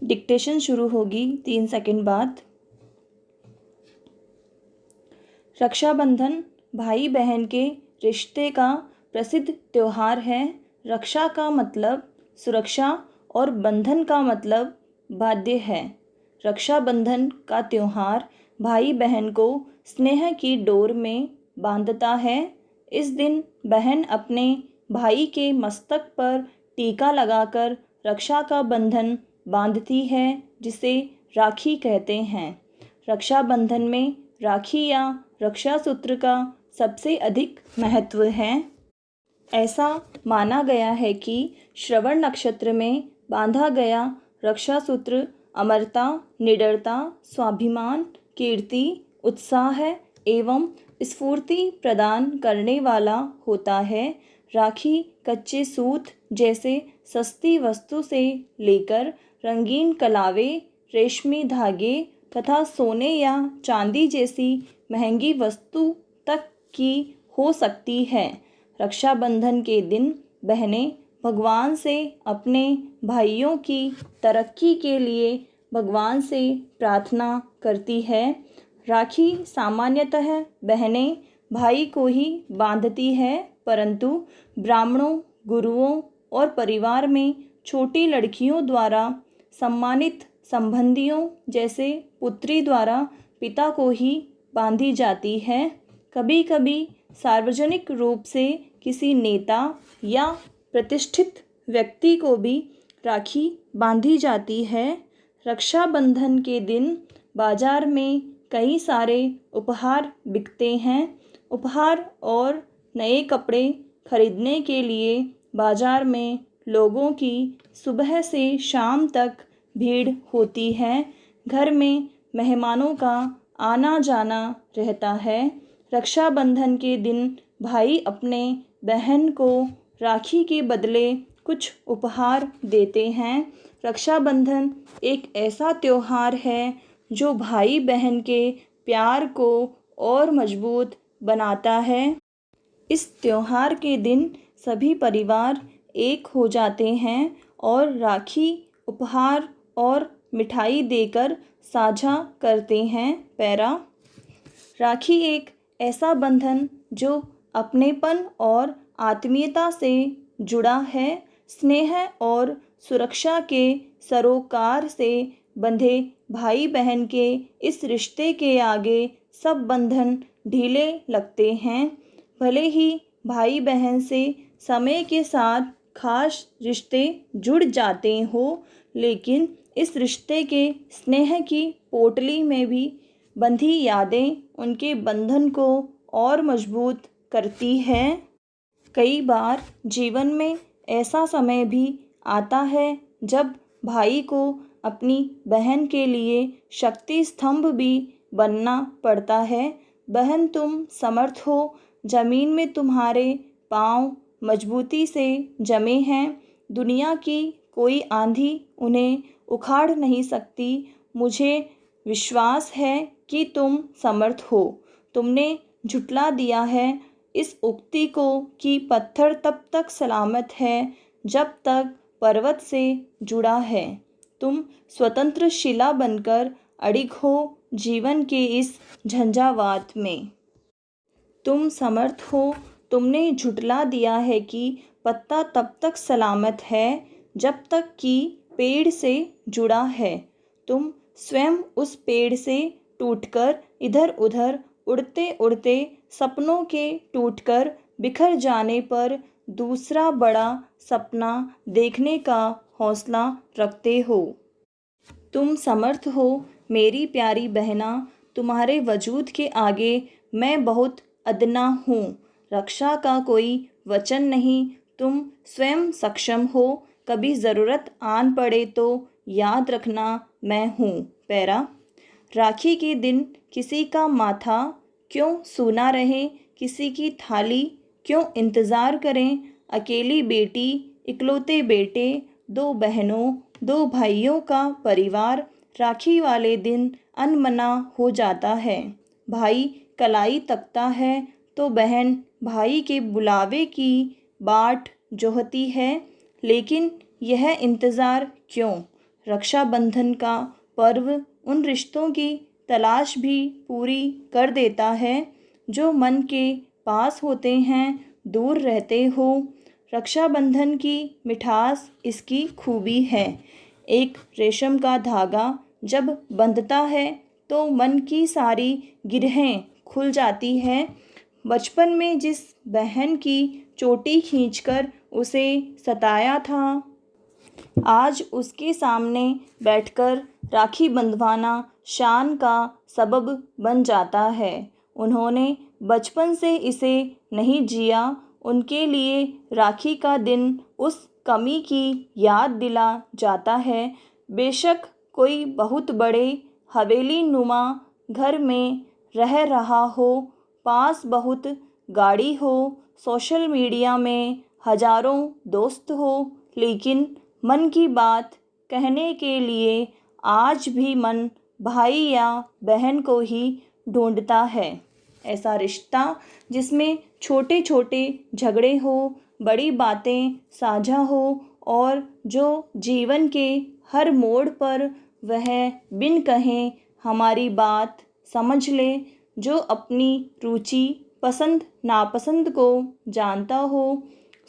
Dictation शुरू होगी 3 second बाद। रक्षाबंधन भाई बहन के रिश्ते का प्रसिद्ध त्यौहार है। रक्षा का मतलब सुरक्षा और बंधन का मतलब बाध्य है। रक्षाबंधन का त्यौहार भाई बहन को स्नेह की डोर में बांधता है। इस दिन बहन अपने भाई के मस्तक पर टीका लगाकर रक्षा का बंधन बांधती है, जिसे राखी कहते हैं। रक्षाबंधन में राखी या रक्षा सूत्र का सबसे अधिक महत्व है। ऐसा माना गया है कि श्रवण नक्षत्र में बांधा गया रक्षा सूत्र अमरता, निडरता, स्वाभिमान, कीर्ति, उत्साह एवं स्फूर्ति प्रदान करने वाला होता है। राखी कच्चे सूत जैसे सस्ती वस्तु से लेकर रंगीन कलावे, रेशमी धागे तथा सोने या चांदी जैसी महंगी वस्तु तक की हो सकती है। रक्षाबंधन के दिन बहनें भगवान से अपने भाइयों की तरक्की के लिए भगवान से प्रार्थना करती है। राखी सामान्यतः बहनें भाई को ही बांधती है, परंतु ब्राह्मणों, गुरुओं और परिवार में छोटी लड़कियों द्वारा सम्मानित संबंधियों जैसे पुत्री द्वारा पिता को ही बांधी जाती है। कभी कभी सार्वजनिक रूप से किसी नेता या प्रतिष्ठित व्यक्ति को भी राखी बांधी जाती है। रक्षाबंधन के दिन बाजार में कई सारे उपहार बिकते हैं। उपहार और नए कपड़े खरीदने के लिए बाजार में लोगों की सुबह से शाम तक भीड़ होती है। घर में मेहमानों का आना जाना रहता है। रक्षाबंधन के दिन भाई अपने बहन को राखी के बदले कुछ उपहार देते हैं। रक्षाबंधन एक ऐसा त्यौहार है जो भाई बहन के प्यार को और मजबूत बनाता है। इस त्यौहार के दिन सभी परिवार एक हो जाते हैं और राखी, उपहार और मिठाई देकर साझा करते हैं। पैरा राखी एक ऐसा बंधन जो अपनेपन और आत्मीयता से जुड़ा है। स्नेह और सुरक्षा के सरोकार से बंधे भाई बहन के इस रिश्ते के आगे सब बंधन ढीले लगते हैं। भले ही भाई बहन से समय के साथ खास रिश्ते जुड़ जाते हो, लेकिन इस रिश्ते के स्नेह की पोटली में भी बंधी यादें उनके बंधन को और मजबूत करती है। कई बार जीवन में ऐसा समय भी आता है जब भाई को अपनी बहन के लिए शक्ति स्तंभ भी बनना पड़ता है। बहन, तुम समर्थ हो, जमीन में तुम्हारे पांव मजबूती से जमे हैं। दुनिया की कोई आंधी उन्हें उखाड़ नहीं सकती। मुझे विश्वास है कि तुम समर्थ हो। तुमने झुठला दिया है इस उक्ति को कि पत्थर तब तक सलामत है जब तक पर्वत से जुड़ा है। तुम स्वतंत्र शिला बनकर अडिग हो जीवन के इस झंझावात में। तुम समर्थ हो। तुमने झुठला दिया है कि पत्ता तब तक सलामत है जब तक कि पेड़ से जुड़ा है। तुम स्वयं उस पेड़ से टूटकर इधर उधर उड़ते उड़ते सपनों के टूटकर बिखर जाने पर दूसरा बड़ा सपना देखने का हौसला रखते हो। तुम समर्थ हो मेरी प्यारी बहना। तुम्हारे वजूद के आगे मैं बहुत अदना हूँ। रक्षा का कोई वचन नहीं, तुम स्वयं सक्षम हो। कभी ज़रूरत आन पड़े तो याद रखना मैं हूँ। पैरा राखी के दिन किसी का माथा क्यों सूना रहे, किसी की थाली क्यों इंतज़ार करें। अकेली बेटी, इकलौते बेटे, 2 बहनों, 2 भाइयों का परिवार राखी वाले दिन अनमना हो जाता है। भाई कलाई तकता है तो बहन भाई के बुलावे की बाट जोहती है। लेकिन यह इंतज़ार क्यों? रक्षाबंधन का पर्व उन रिश्तों की तलाश भी पूरी कर देता है जो मन के पास होते हैं, दूर रहते हो। रक्षाबंधन की मिठास इसकी खूबी है। एक रेशम का धागा जब बंधता है तो मन की सारी गिरहें खुल जाती है। बचपन में जिस बहन की चोटी खींचकर उसे सताया था, आज उसके सामने बैठकर राखी बंधवाना शान का सबब बन जाता है। उन्होंने बचपन से इसे नहीं जिया, उनके लिए राखी का दिन उस कमी की याद दिला जाता है। बेशक कोई बहुत बड़े हवेली नुमा घर में रह रहा हो, पास बहुत गाड़ी हो, सोशल मीडिया में हजारों दोस्त हो, लेकिन मन की बात कहने के लिए आज भी मन भाई या बहन को ही ढूंढता है। ऐसा रिश्ता जिसमें छोटे छोटे झगड़े हो, बड़ी बातें साझा हो और जो जीवन के हर मोड़ पर वह बिन कहे हमारी बात समझ ले, जो अपनी रुचि पसंद नापसंद को जानता हो,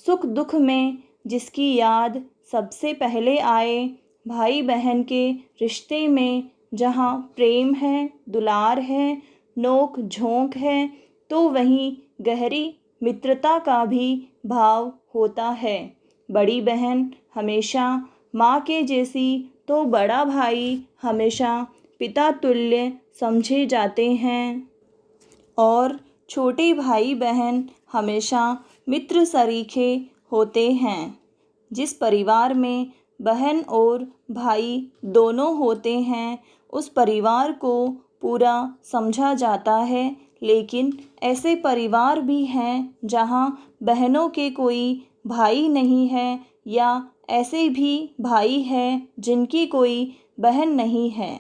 सुख दुख में जिसकी याद सबसे पहले आए। भाई बहन के रिश्ते में जहाँ प्रेम है, दुलार है, नोक झोंक है, तो वहीं गहरी मित्रता का भी भाव होता है। बड़ी बहन हमेशा माँ के जैसी तो बड़ा भाई हमेशा पिता तुल्य समझे जाते हैं और छोटे भाई बहन हमेशा मित्र सरीखे होते हैं। जिस परिवार में बहन और भाई दोनों होते हैं उस परिवार को पूरा समझा जाता है, लेकिन ऐसे परिवार भी हैं जहां बहनों के कोई भाई नहीं है या ऐसे भी भाई हैं जिनकी कोई बहन नहीं है।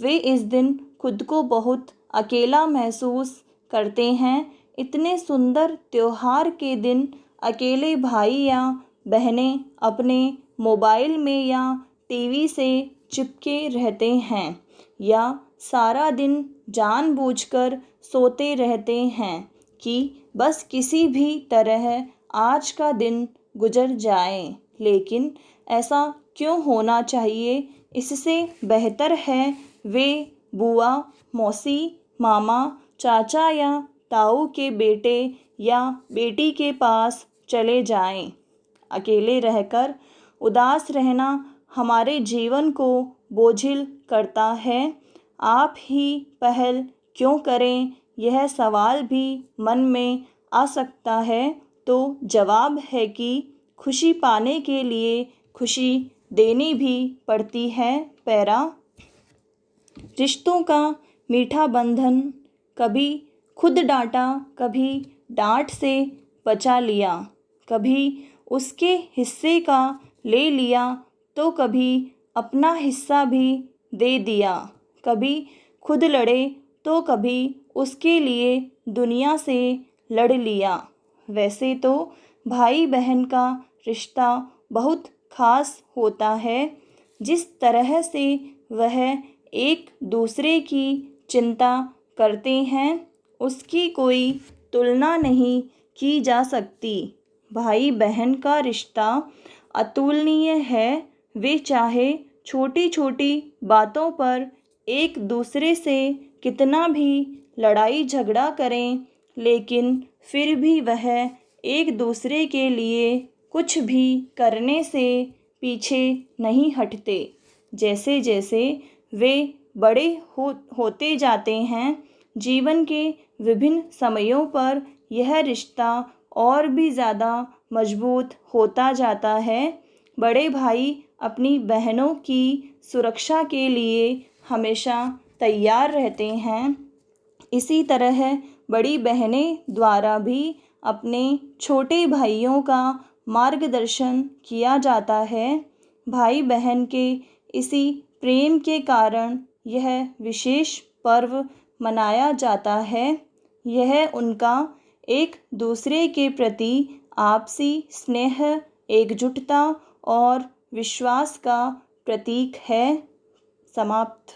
वे इस दिन खुद को बहुत अकेला महसूस करते हैं। इतने सुंदर त्योहार के दिन अकेले भाई या बहनें अपने मोबाइल में या टीवी से चिपके रहते हैं या सारा दिन जानबूझकर सोते रहते हैं कि बस किसी भी तरह आज का दिन गुजर जाए। लेकिन ऐसा क्यों होना चाहिए? इससे बेहतर है वे बुआ, मौसी, मामा, चाचा या ताऊ के बेटे या बेटी के पास चले जाएं। अकेले रहकर उदास रहना हमारे जीवन को बोझिल करता है। आप ही पहल क्यों करें, यह सवाल भी मन में आ सकता है। तो जवाब है कि खुशी पाने के लिए खुशी देनी भी पड़ती है। पैरा रिश्तों का मीठा बंधन, कभी खुद डांटा, कभी डांट से बचा लिया, कभी उसके हिस्से का ले लिया तो कभी अपना हिस्सा भी दे दिया, कभी खुद लड़े तो कभी उसके लिए दुनिया से लड़ लिया। वैसे तो भाई बहन का रिश्ता बहुत खास होता है। जिस तरह से वह एक दूसरे की चिंता करते हैं उसकी कोई तुलना नहीं की जा सकती। भाई बहन का रिश्ता अतुलनीय है। वे चाहे छोटी छोटी बातों पर एक दूसरे से कितना भी लड़ाई झगड़ा करें, लेकिन फिर भी वह एक दूसरे के लिए कुछ भी करने से पीछे नहीं हटते। जैसे जैसे वे बड़े होते जाते हैं, जीवन के विभिन्न समयों पर यह रिश्ता और भी ज़्यादा मजबूत होता जाता है। बड़े भाई अपनी बहनों की सुरक्षा के लिए हमेशा तैयार रहते हैं। इसी तरह बड़ी बहनें द्वारा भी अपने छोटे भाइयों का मार्गदर्शन किया जाता है। भाई बहन के इसी प्रेम के कारण यह विशेष पर्व मनाया जाता है। यह उनका एक दूसरे के प्रति आपसी स्नेह, एकजुटता और विश्वास का प्रतीक है। समाप्त।